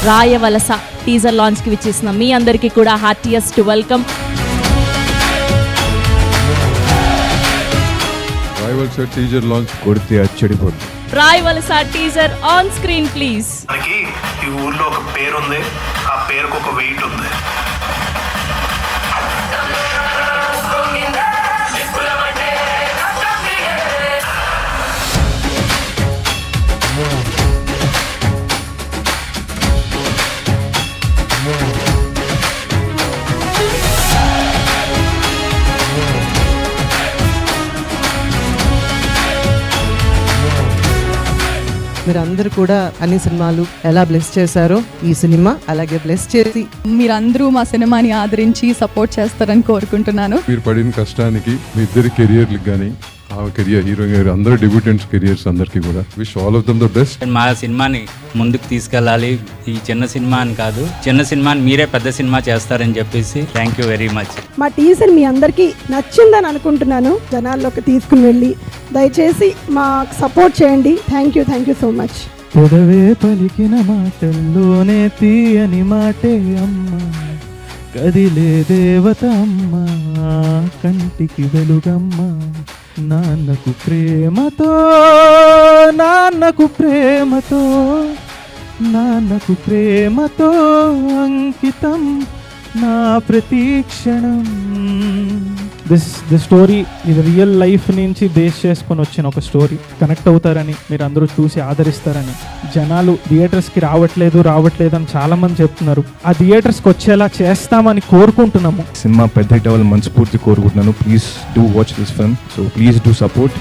Rayavalasa teaser లాంచ్కి విచ్చేసిన మీ అందరికీ కూడా heartiest welcome. Rayavalasa teaser launch కొడితే అచ్చడిపోతుంది. Rayavalasa teaser on screen please. మనకి ఈ ఊర్లో ఒక పేరు ఉంది, ఆ పేరుకు ఒక వెయిట్ ఉంది. మీరందరూ కూడా అన్ని సినిమాలు ఎలా బ్లెస్ చేశారో ఈ సినిమా అలాగే బ్లెస్ చేసి మీరందరూ మా సినిమాని ఆదరించి సపోర్ట్ చేస్తారని కోరుకుంటున్నాను. మీరు పడిన కష్టానికి మీ ఇద్దరి కెరియర్లకు కానీ ఆ కెరియర్ హీరోయిన్ గారు అందరూ డెబ్యూటెంట్స్ కెరియర్స్ అందరికీ కూడా wish all of them the best. మా సినిమాని ముందుకు తీసుకెళ్ళాలి, ఈ చిన్న సినిమా అని కాదు, చిన్న సినిమాని మీరే పెద్ద సినిమా చేస్తారని చెప్పేసి థ్యాంక్ యూ వెరీ మచ్. మా టీజర్ మీ అందరికీ నచ్చిందని అనుకుంటున్నాను. జనాల్లోకి తీసుకుని వెళ్ళి దయచేసి మాకు సపోర్ట్ చేయండి. Thank you so much. పెదవే పలికిన మాటల్లోనే తీయని మాటే అమ్మ, కదిలే దేవత అమ్మ, కంటికి వెలుగమ్మ, నాన్నకు ప్రేమతో నాన్నకు ప్రేమతో నాన్నకు ప్రేమతో అంకితం నా ప్రతీక్షణం. దిస్ స్టోరీ ఇది రియల్ లైఫ్ నుంచి బేస్ చేసుకొని వచ్చిన ఒక స్టోరీ. కనెక్ట్ అవుతారని, మీరు అందరూ చూసి ఆదరిస్తారని. జనాలు థియేటర్స్కి రావట్లేదు అని చాలామంది చెప్తున్నారు. ఆ థియేటర్స్కి వచ్చేలా చేస్తామని కోరుకుంటున్నాము. సినిమా పెద్ద హిట్ అవ్వాలని మనస్ఫూర్తి కోరుకుంటున్నాను. Please do watch this film, so please do support.